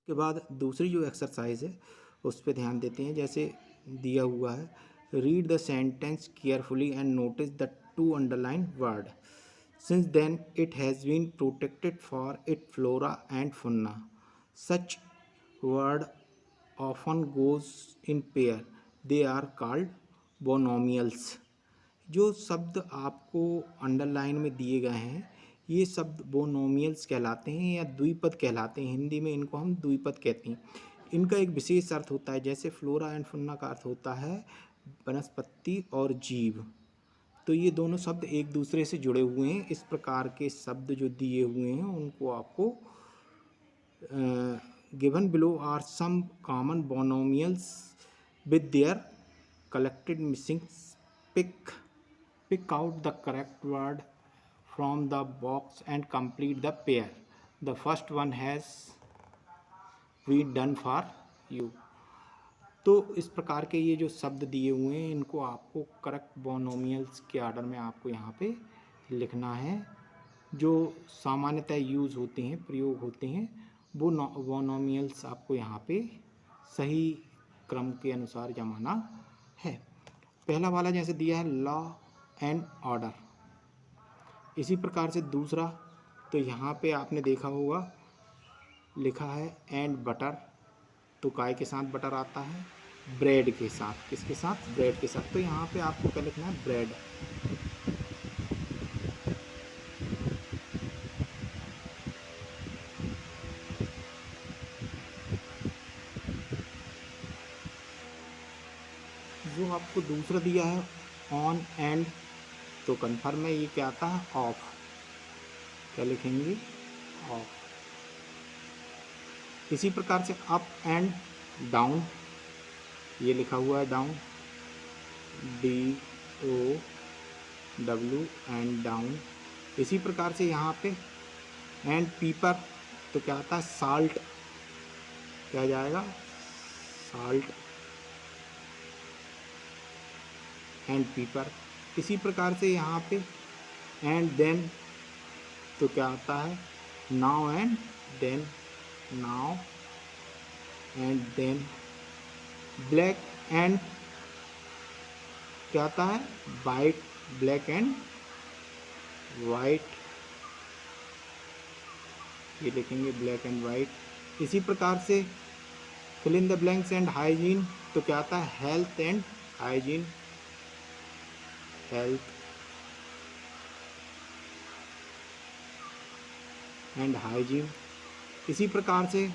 के बाद दूसरी जो एक्सरसाइज है उस पर ध्यान देते हैं। जैसे दिया हुआ है, read the sentence carefully and notice the two underline word. Since then it has been protected for it flora and fauna. Such word often goes in pair, they are called binomials. जो शब्द आपको underline में दिए गए हैं ये शब्द बोनोमियल्स कहलाते हैं या द्विपद कहलाते हैं। हिंदी में इनको हम द्विपद कहते हैं। इनका एक विशेष अर्थ होता है। जैसे फ्लोरा एंड फुन्ना का अर्थ होता है वनस्पति और जीव, तो ये दोनों शब्द एक दूसरे से जुड़े हुए हैं। इस प्रकार के शब्द जो दिए हुए हैं उनको आपको given below are some common binomials with their collected missing. Pick out the correct word from the box and complete the pair. The first one has been done for you. तो इस प्रकार के ये जो शब्द दिए हुए हैं इनको आपको करेक्ट बोनोमियल्स के ऑर्डर में आपको यहाँ पे लिखना है। जो सामान्यतः यूज़ होते हैं, प्रयोग होते हैं, वो बोनोमियल्स आपको यहाँ पे सही क्रम के अनुसार जमाना है। पहला वाला जैसे दिया है लॉ एंड ऑर्डर, इसी प्रकार से दूसरा तो यहाँ पे आपने देखा होगा लिखा है एंड बटर, तो काय के साथ बटर आता है, ब्रेड के साथ, किसके साथ, ब्रेड के साथ। तो यहाँ पे आपको क्या लिखना है, ब्रेड। जो आपको दूसरा दिया है ऑन एंड, तो कन्फर्म है ये क्या आता है, ऑफ। क्या लिखेंगे, ऑफ। इसी प्रकार से अप एंड डाउन, ये लिखा हुआ है डाउन, DOW एंड डाउन। इसी प्रकार से यहाँ पे एंड पीपर, तो क्या आता है, साल्ट। क्या जाएगा, साल्ट एंड पीपर। इसी प्रकार से यहाँ पे एंड देन, तो क्या आता है, now and then, now and then. Black and, क्या आता है, वाइट, ब्लैक एंड वाइट, ये लिखेंगे ब्लैक एंड वाइट। इसी प्रकार से fill in the blanks and hygiene, तो क्या आता है, health and hygiene, health and hygiene. इसी प्रकार से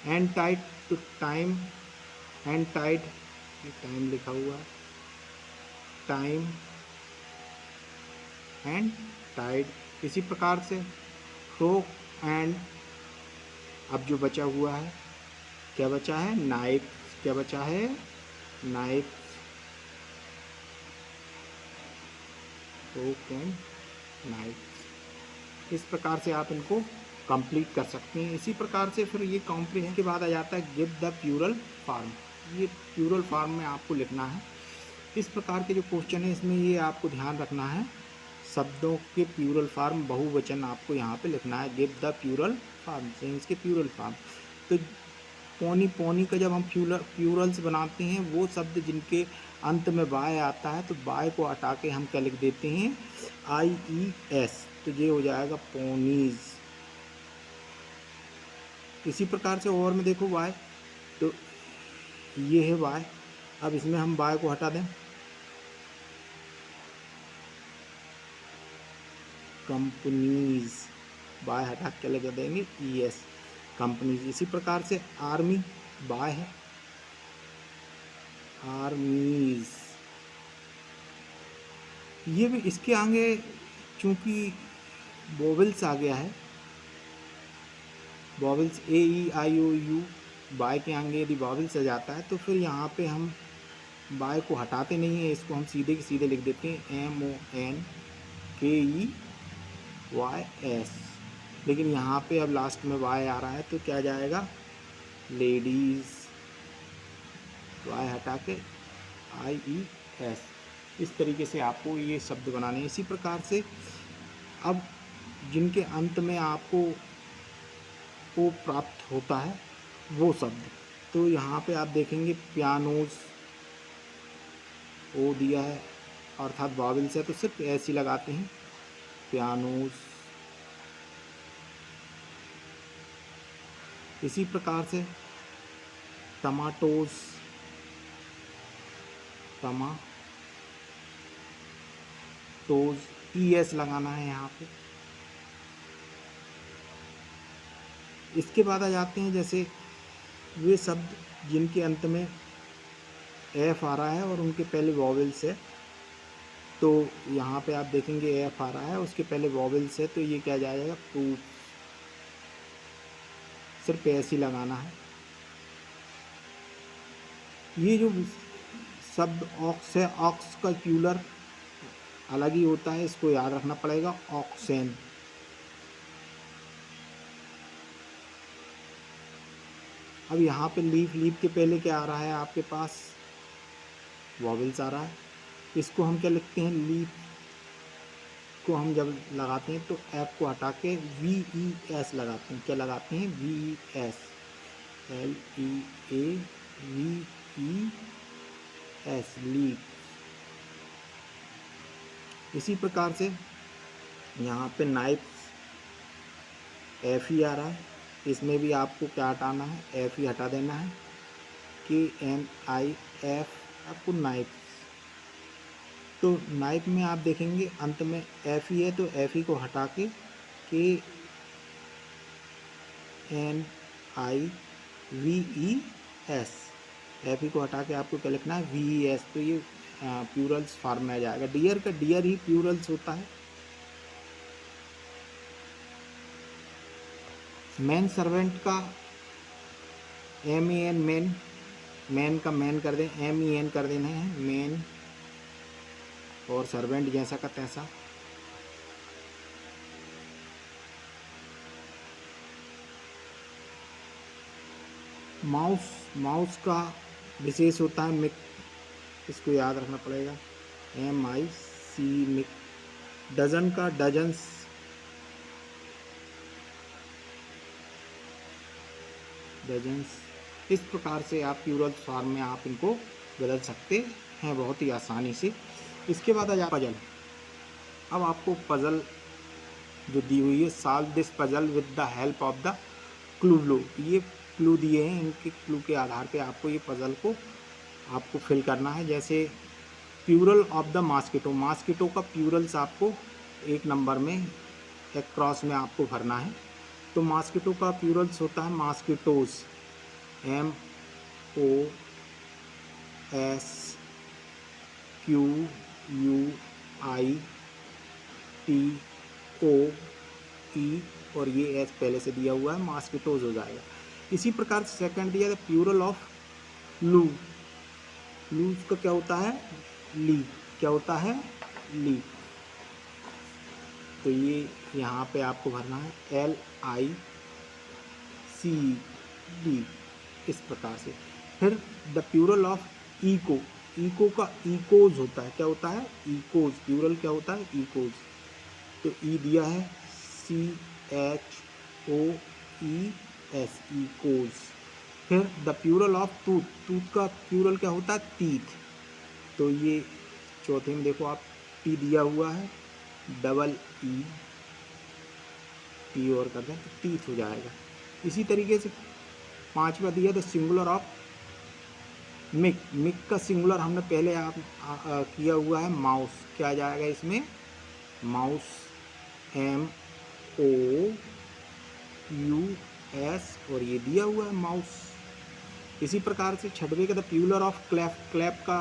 and tide, to time and tide, ये टाइम लिखा हुआ है, टाइम एंड टाइड। इसी प्रकार से फ्रोक एंड, अब जो बचा हुआ है, क्या बचा है, नाइफ। क्या बचा है, नाइफ, फ्रोक एंड नाइफ। इस प्रकार से आप इनको कंप्लीट कर सकते हैं। इसी प्रकार से फिर ये कॉम्प्रीहेंशन के बाद आ जाता है गिव द प्लूरल फॉर्म। ये प्लूरल फॉर्म में आपको लिखना है। इस प्रकार के जो क्वेश्चन है इसमें ये आपको ध्यान रखना है, शब्दों के प्लूरल फॉर्म, बहुवचन आपको यहाँ पे लिखना है। Give the plural form, sense के प्लूरल फॉर्म। तो पोनी, पोनी का जब हम प्लूरल्स बनाते हैं वो शब्द जिनके अंत में वाय आता है, तो वाय को हटा के हम क्या लिख देते हैं, IES, तो ये हो जाएगा पोनीज। इसी प्रकार से और में देखो वाय, तो ये है वाय। अब इसमें हम वाय को हटा दें, कंपनीज, वाय हटा के लगा देंगे ES, कंपनीज। इसी प्रकार से आर्मी, वाय है, आर्मीज। ये भी इसके आगे चूंकि वोवेल्स आ गया है, वोवेल्स AEIOU, बाय के आगे यदि वोवेल्स आ जाता है तो फिर यहाँ पे हम बाय को हटाते नहीं है, इसको हम सीधे के सीधे लिख देते हैं MONKEYS। लेकिन यहाँ पे अब लास्ट में वाय आ रहा है तो क्या जाएगा, लेडीज़, वाय हटा के IES। इस तरीके से आपको ये शब्द बनाने हैं। इसी प्रकार से अब जिनके अंत में आपको ओ प्राप्त होता है वो शब्द। तो यहाँ पे आप देखेंगे पियानोज, ओ दिया है अर्थात वावल्स है, तो सिर्फ ऐसी लगाते हैं, पियानोज। इसी प्रकार से टमाटोज, टमाटोज, ES लगाना है यहाँ पे। इसके बाद आ जाते हैं जैसे वे शब्द जिनके अंत में F आ रहा है और उनके पहले वॉवेल्स है। तो यहाँ पे आप देखेंगे F आ रहा है, उसके पहले वॉवेल्स है, तो ये क्या जाएगा, प्रूफ। सिर्फ ऐसे ही लगाना है। ये जो शब्द ऑक्स है, ऑक्स का प्लूरल अलग ही होता है, इसको याद रखना पड़ेगा, ऑक्सेन। अब यहाँ पे लीफ, लीफ के पहले क्या आ रहा है आपके पास, वॉवेल्स आ रहा है। इसको हम क्या लिखते हैं, लीफ को हम जब लगाते हैं तो F को हटा के VES लगाते हैं। क्या लगाते हैं, VES, LEAVES, लीफ। इसी प्रकार से यहाँ पे नाइफ, FE आ रहा है, इसमें भी आपको क्या हटाना है, FE हटा देना है, KNIF, आपको नाइफ। तो नाइफ में आप देखेंगे अंत में FE है, तो FE को हटा के KNIVES, FE को हटा के आपको क्या लिखना है, VES। तो ये प्लूरल्स फॉर्म में आ जाएगा। डियर का डियर ही प्लूरल्स होता है। मैन सर्वेंट का MEN, मैन, मैन का मैन कर दें, MEN कर देना है, मैन। और सर्वेंट जैसा का तैसा। माउस, माउस का विशेष होता है मिक, इसको याद रखना पड़ेगा, MIC, मिक। डजन का डजन्स, डजन्स। इस प्रकार से आप प्लूरल फॉर्म में आप इनको बदल सकते हैं बहुत ही आसानी से। इसके बाद आ जाए पजल। अब आपको पजल जो दी हुई है, solve this puzzle with the help of the clue. ये क्लू दिए हैं, इनके क्लू के आधार पे आपको ये पजल को आपको फिल करना है। जैसे plural of the mosquito, mosquito का प्लूरल्स आपको 1 नंबर में एक क्रॉस में आपको भरना है। तो मॉस्किटो का प्लूरल्स होता है मॉस्किटोज, MOSQUITOE, और ये S पहले से दिया हुआ है, मॉस्किटोज हो जाएगा। इसी प्रकार से सेकंड दिया था प्लूरल ऑफ लू, लू का क्या होता है, ली। क्या होता है, ली। तो ये यहाँ पे आपको भरना है LICD, इस प्रकार से। फिर the plural of echo, echo का इकोज होता है। क्या होता है, इकोज। प्लूरल क्या होता है, इकोज। तो ई दिया है CHOES, इकोज। फिर the plural of tooth, tooth का प्लूरल क्या होता है, टीथ। तो ये चौथे में देखो आप टी दिया हुआ है, EE, टी और कर दें तो टीथ हो जाएगा। इसी तरीके से 5वां दिया the singular of mic, mic का सिंगुलर हमने पहले किया हुआ है, माउस। क्या आ जाएगा इसमें, माउस, MOUS, और ये दिया हुआ है, माउस। इसी प्रकार से 6वें का the plural of clap, clap का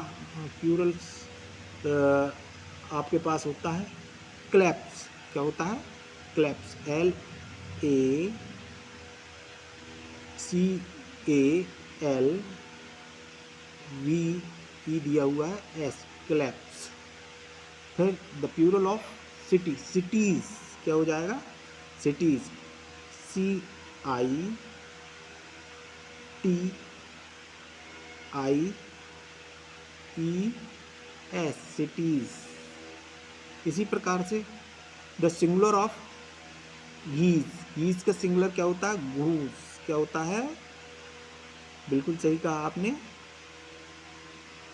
प्लूरल्स आपके पास होता है क्लैप्स। क्या होता है, क्लैप्स, LACALVE दिया हुआ है, S, क्लैप्स। फिर the plural of city, cities क्या हो जाएगा, सिटीज, CITIES, सिटीज। इसी प्रकार से the singular of geese, geese का सिंगुलर क्या होता है, घूस। क्या होता है, बिल्कुल सही कहा आपने।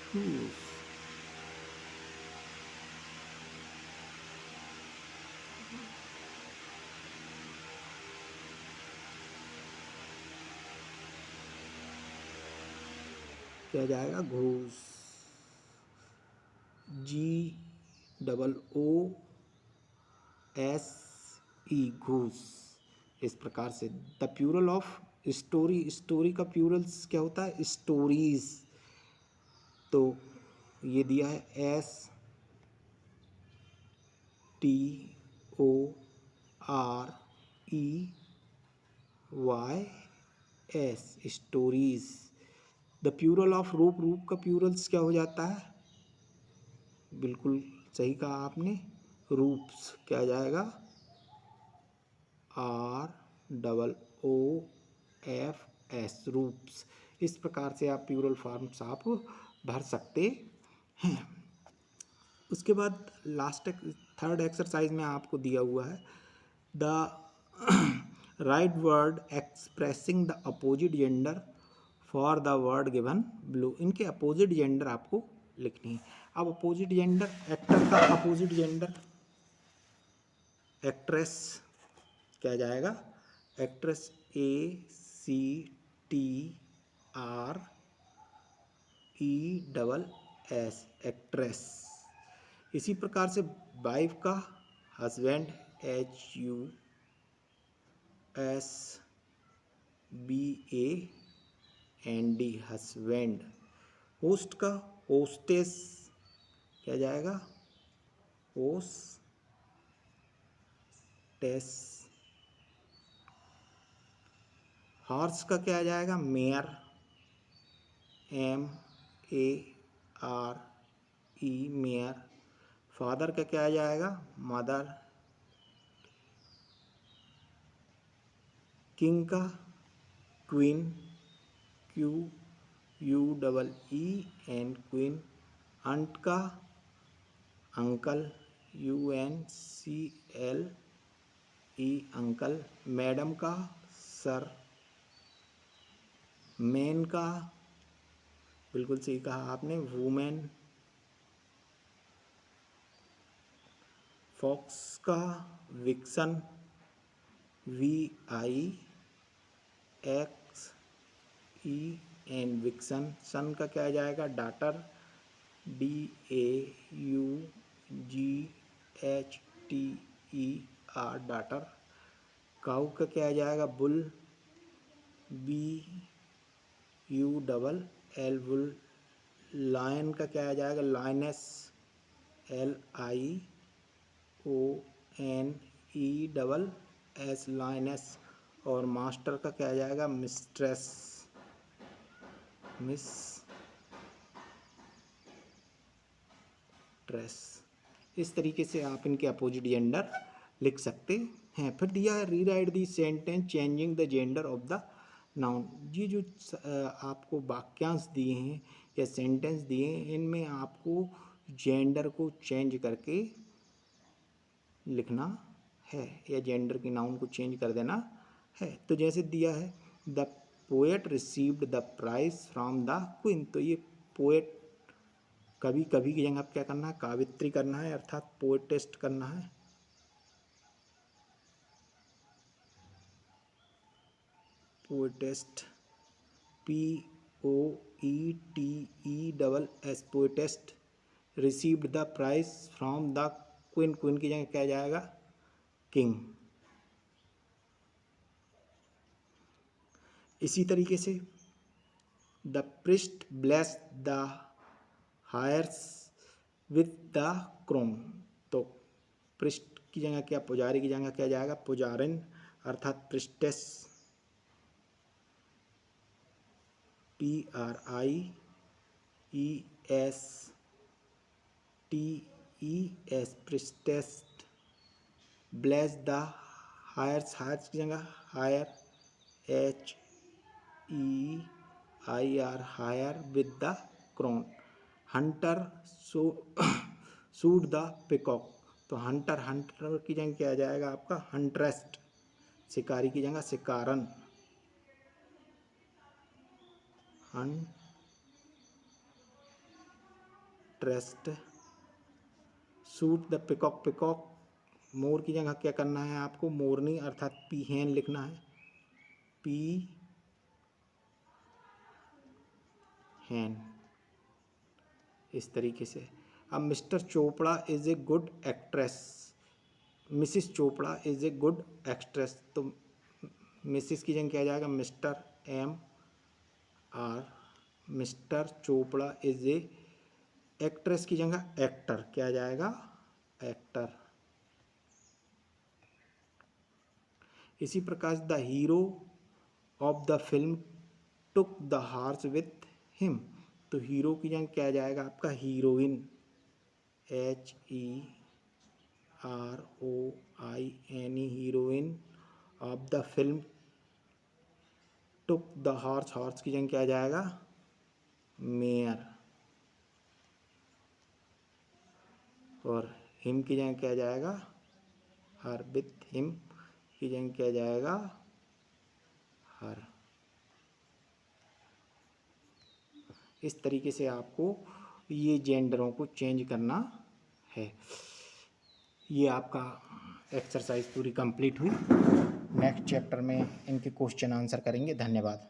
Hoof। क्या जाएगा? घूस। GOOSE, घूस। इस प्रकार से the plural of story, story का प्यूरल क्या होता है? स्टोरीज। तो ये दिया है STOREYS, stories. The plural of रूप, रूप का प्यूरल्स क्या हो जाता है? बिल्कुल सही कहा आपने, रूप्स। क्या जाएगा? ROOFS, रूप्स। इस प्रकार से आप प्यूरल फॉर्म्स आप भर सकते हैं। उसके बाद लास्ट थर्ड एक्सरसाइज में आपको दिया हुआ है the right word expressing the opposite gender for the word given blue. इनके अपोजिट जेंडर आपको लिखनी है। अब अपोजिट जेंडर, एक्टर का अपोजिट जेंडर एक्ट्रेस। क्या जाएगा? Actress ACTRESS, actress. इसी प्रकार से वाइफ का हस्बैंड HUSBAND, हस्बैंड। होस्ट का होस्टेस। क्या जाएगा? होस्टेस। हॉर्स का क्या जाएगा? Mayor, MARE, mayor. फादर का क्या जाएगा? मदर। किंग का क्वीन, QUEEN, क्वीन। अंट का अंकल, UNCLE, अंकल। मैडम का सर। मैन का, बिल्कुल सही कहा आपने, वुमेन। फॉक्स का विक्सन, VIXEN, विक्सन। सन का क्या जाएगा? Daughter, DAUGHTER, daughter. काऊ का क्या जाएगा? Bull, BULL, bull. लायन का क्या जाएगा? लाइनेस, LIONESS, लाइनेस। और मास्टर का क्या जाएगा? Mistress, mistress. इस तरीके से आप इनके अपोजिट जेंडर लिख सकते हैं। फिर दिया है rewrite the sentence changing the gender of the noun. ये जो आपको वाक्यांश दिए हैं या सेंटेंस दिए हैं, इनमें आपको जेंडर को चेंज करके लिखना है या जेंडर की नाउन को चेंज कर देना है। तो जैसे दिया है the poet received the prize from the queen. तो ये पोएट कवि, कवि की जगह क्या करना है? कावित्री करना है, अर्थात पोएटेस्ट करना है। पोएटेस्ट, POETESS, पोएटेस्ट। Received the prize from the queen, queen की जगह क्या जाएगा? किंग। इसी तरीके से the priest bless the heirs with the crown. तो प्रिस्ट की जगह क्या? पुजारी की जगह क्या जाएगा? पुजारिन, अर्थात priestess, PRIESTES, priestess. Bless the heirs, heirs की जगह heir, HEIR, heir with the crown. Hunter shoot the peacock. तो हंटर, हंटर की जगह क्या जाएगा आपका? हंट्रेस्ट, शिकारी की जगह शिकारन। Huntress, shoot the peacock, peacock मोर की जगह क्या करना है आपको, मोरनी अर्थात पीहेन लिखना है, पी हैन, इस तरीके से। अब mister Chopra is a good actress, missus Chopra is a good actress, तो मिसिस की जगह क्या आ जाएगा, mister M R, mister Chopra is a, actress की जगह एक्टर, क्या आ जाएगा, एक्टर। इसी प्रकार the hero of the film took the horse with him, तो हीरो की जगह क्या आ जाएगा आपका, heroine, HEROIN, heroine of the film took the horse, horse की जगह क्या आ जाएगा, मेयर, और हिम की जगह क्या आ जाएगा, हर, विथ हिम की जगह क्या आ जाएगा, हर। इस तरीके से आपको ये जेंडरों को चेंज करना है। ये आपका एक्सरसाइज पूरी कंप्लीट हुई। नेक्स्ट चैप्टर में इनके क्वेश्चन आंसर करेंगे। धन्यवाद।